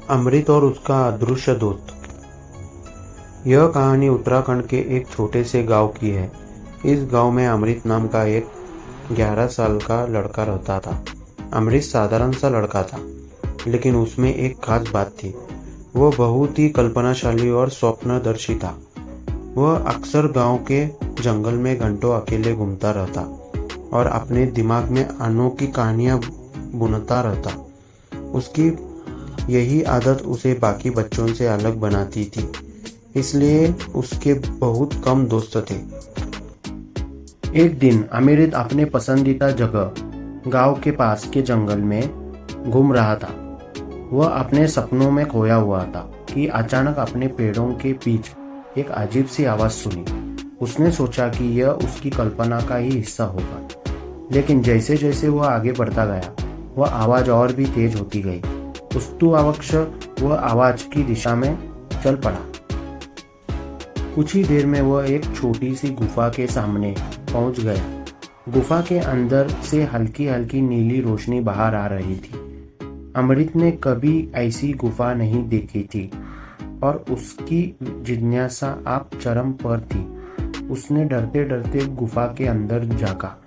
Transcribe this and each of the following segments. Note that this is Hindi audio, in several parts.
अमृत और उसका अदृश्य दोस्त। यह कहानी उत्तराखंड के एक छोटे से गांव की है। इस गांव में अमृत नाम का एक 11 साल का लड़का रहता था। अमृत साधारण सा लड़का था, लेकिन उसमें एक खास बात थी। वह बहुत ही कल्पनाशाली और स्वप्नदर्शी था। वह अक्सर गांव के जंगल में घंटों अकेले घूमता रहता और अपने दिमाग में अनोखी कहानियां बुनता रहता। उसकी यही आदत उसे बाकी बच्चों से अलग बनाती थी, इसलिए उसके बहुत कम दोस्त थे। एक दिन अमृत अपने पसंदीदा जगह गांव के पास के जंगल में घूम रहा था। वह अपने सपनों में खोया हुआ था कि अचानक अपने पेड़ों के बीच एक अजीब सी आवाज सुनी। उसने सोचा कि यह उसकी कल्पना का ही हिस्सा होगा, लेकिन जैसे जैसे वह आगे बढ़ता गया, वह आवाज और भी तेज होती गई। उस्तुवावक्ष वह आवाज की दिशा में चल पड़ा। कुछ ही देर में वह एक छोटी सी गुफा के सामने पहुंच गया। गुफा के अंदर से हल्की हल्की नीली रोशनी बाहर आ रही थी। अमृत ने कभी ऐसी गुफा नहीं देखी थी और उसकी जिज्ञासा अब चरम पर थी। उसने डरते डरते गुफा के अंदर झांका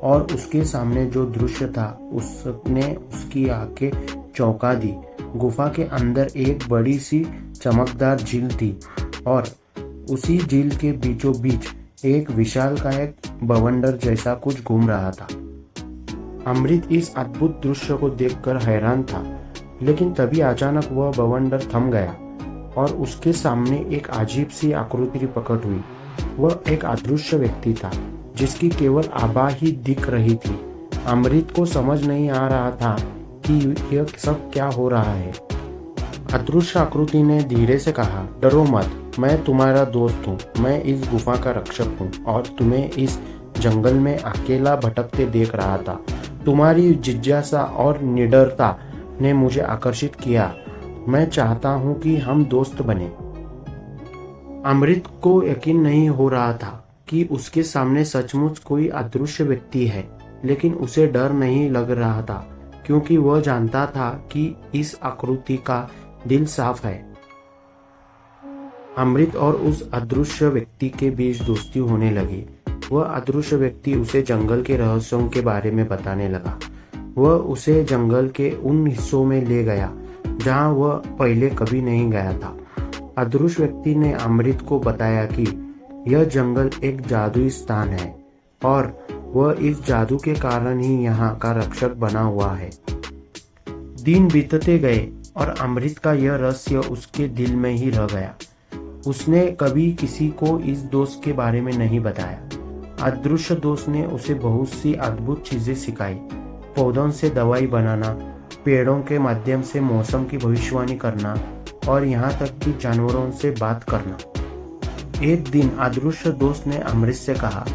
और उसके सामने जो दृश्य था उसने उसकी आंखें चौंका दी। गुफा के अंदर एक बड़ी सी चमकदार झील थी और उसी झील के बीचों बीच एक विशालकाय बवंडर जैसा कुछ घूम रहा था। अमृत इस अद्भुत दृश्य को देखकर हैरान था, लेकिन तभी अचानक वह बवंडर थम गया और उसके सामने एक अजीब सी आकृति प्रकट हुई। वह एक अदृश्य व्यक्ति था जिसकी केवल आभा ही दिख रही थी। अमृत को समझ नहीं आ रहा था कि यह सब क्या हो रहा है। अदृश्य आकृति ने धीरे से कहा, डरो मत, मैं तुम्हारा दोस्त हूँ। मैं इस गुफा का रक्षक हूँ और तुम्हें इस जंगल में अकेला भटकते देख रहा था। तुम्हारी जिज्ञासा और निडरता ने मुझे आकर्षित किया। मैं चाहता हूँ कि हम दोस्त बने। अमृत को यकीन नहीं हो रहा था कि उसके सामने सचमुच कोई अदृश्य व्यक्ति है, लेकिन उसे डर नहीं लग रहा था क्योंकि वह जानता था कि इस आकृति का दिल साफ है। अमृत और उस अदृश्य व्यक्ति के बीच दोस्ती होने लगी। वह अदृश्य व्यक्ति उसे जंगल के रहस्यों के बारे में बताने लगा। वह उसे जंगल के उन हिस्सों में ले गया जहां वह पहले कभी नहीं गया था। अदृश्य व्यक्ति ने अमृत को बताया कि यह जंगल एक जादुई स्थान है और वह इस जादू के कारण ही यहाँ का रक्षक बना हुआ है। दिन बीतते गए और अमृत का यह रहस्य उसके दिल में ही रह गया। उसने कभी किसी को इस दोस्त के बारे में नहीं बताया। अदृश्य दोस्त ने उसे बहुत सी अद्भुत चीजें सिखाई। पौधों से दवाई बनाना, पेड़ों के माध्यम से मौसम की भविष्यवाणी करना और यहाँ तक कि जानवरों से बात करना। एक दिन अदृश्य दोस्त ने अमृत से कहा,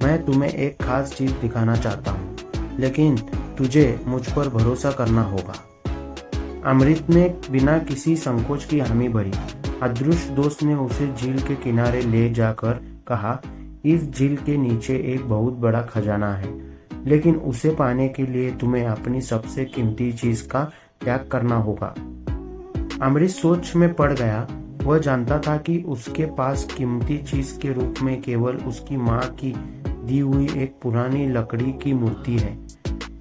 मैं तुम्हें एक खास चीज दिखाना चाहता हूँ, लेकिन तुझे मुझ पर भरोसा करना होगा। अमृत ने बिना किसी संकोच की हामी भरी। अदृश्य दोस्त ने उसे झील के किनारे ले जाकर कहा, इस झील के नीचे एक बहुत बड़ा खजाना है, लेकिन उसे पाने के लिए तुम्हें अपनी सबसे कीमती चीज का त्याग करना होगा। अमृत सोच में पड़ गया। वह जानता था कि उसके पास कीमती चीज के रूप में केवल उसकी माँ की दी हुई एक पुरानी लकड़ी की मूर्ति है,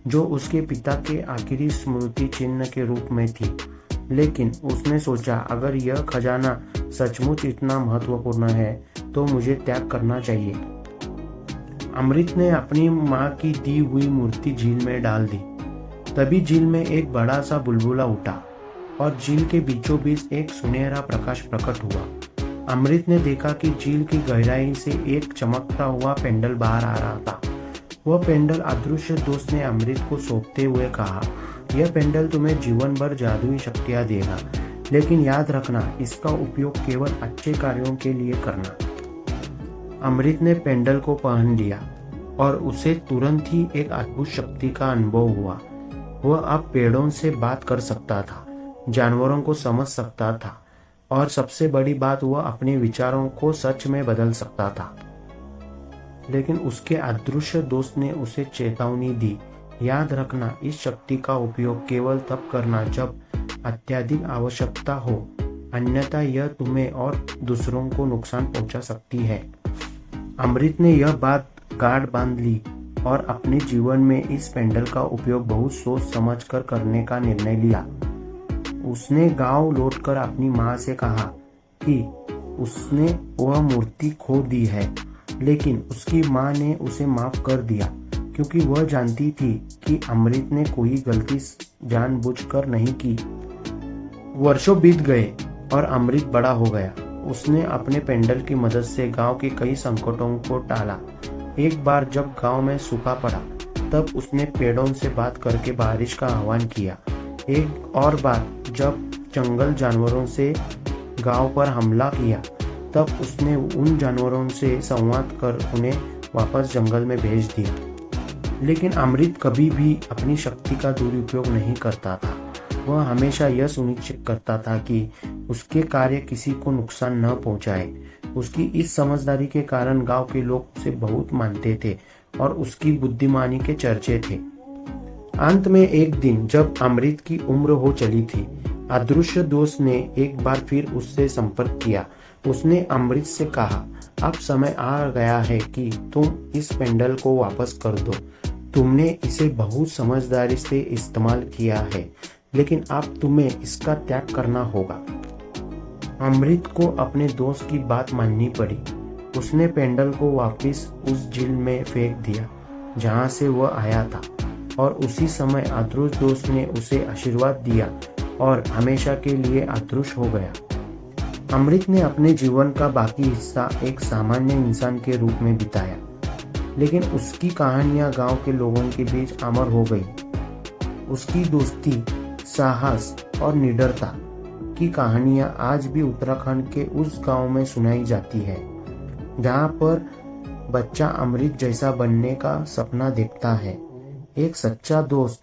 जो उसके पिता के आखिरी स्मृति चिन्ह के रूप में थी। लेकिन उसने सोचा, अगर यह खजाना सचमुच इतना महत्वपूर्ण है तो मुझे त्याग करना चाहिए। अमृत ने अपनी माँ की दी हुई मूर्ति झील में डाल दी। तभी झील में एक बड़ा सा बुलबुला उठा और झील के बीचों बीच एक सुनहरा प्रकाश प्रकट हुआ। अमृत ने देखा कि झील की गहराई से एक चमकता हुआ पेंडल बाहर आ रहा था। वह पेंडल अदृश्य दोस्त ने अमृत को सौंपते हुए कहा, यह पेंडल तुम्हें जीवन भर जादुई शक्तियां देगा, लेकिन याद रखना, इसका उपयोग केवल अच्छे कार्यों के लिए करना। अमृत ने पेंडल को पहन लिया और उसे तुरंत ही एक अद्भुत शक्ति का अनुभव हुआ। वह अब पेड़ों से बात कर सकता था, जानवरों को समझ सकता था और सबसे बड़ी बात, वह अपने विचारों को सच में बदल सकता था। लेकिन उसके अदृश्य दोस्त ने उसे चेतावनी दी, याद रखना, इस शक्ति का उपयोग केवल तब करना जब अत्यधिक आवश्यकता हो, अन्यथा यह तुम्हें और दूसरों को नुकसान पहुंचा सकती है। अमृत ने यह बात गाढ़ बांध ली और अपने जीवन में इस पेंडल का उपयोग बहुत सोच समझकर करने का निर्णय लिया। उसने गांव लौटकर अपनी माँ से कहा कि उसने वह मूर्ति खो दी है, लेकिन उसकी माँ ने उसे माफ कर दिया क्योंकि वह जानती थी कि अमृत ने कोई गलती जानबूझकर नहीं की। वर्षों बीत गए और अमृत बड़ा हो गया। उसने अपने पेंडल की मदद से गांव के कई संकटों को टाला। एक बार जब गांव में सूखा पड़ा, तब उसने पेड़ों से बात करके बारिश का आह्वान किया। एक और बार जब जंगल जानवरों से गांव पर हमला किया, तब उसने उन जानवरों से संवाद कर उन्हें वापस जंगल में भेज दिया। लेकिन अमृत कभी भी अपनी शक्ति का दुरुपयोग नहीं करता था। वह हमेशा यह सुनिश्चित करता था कि उसके कार्य किसी को नुकसान न पहुंचाए। उसकी इस समझदारी के कारण गांव के लोग उसे बहुत मानते थे और उसकी बुद्धिमानी के चर्चे थे। अंत में एक दिन जब अमृत की उम्र हो चली थी, अदृश्य दोस्त ने एक बार फिर उससे संपर्क किया। उसने अमृत से कहा, अब समय आ गया है कि तुम इस पेंडल को वापस कर दो। तुमने इसे बहुत समझदारी से इस्तेमाल किया है, लेकिन अब तुम्हें इसका त्याग करना होगा। अमृत को अपने दोस्त की बात माननी पड़ी। उसने पेंडल को वापस उस झील में फेंक दिया जहां से वह आया था, और उसी समय अदृश्य दोस्त ने उसे आशीर्वाद दिया और हमेशा के लिए अदृश्य हो गया। अमृत ने अपने जीवन का बाकी हिस्सा एक सामान्य इंसान के रूप में बिताया, लेकिन उसकी कहानियां गांव के लोगों के बीच अमर हो गई। उसकी दोस्ती, साहस और निडरता की कहानियां आज भी उत्तराखंड के उस गांव में सुनाई जाती है, जहां पर बच्चा अमृत जैसा बनने का सपना देखता है। एक सच्चा दोस्त,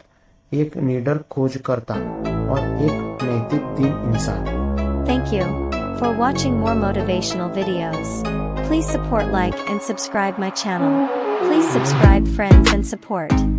एक निडर खोजकर्ता और एक नैतिक दिल इंसान। Thank you for watching more motivational videos. Please support, like and subscribe my channel. Please subscribe, friends, and support.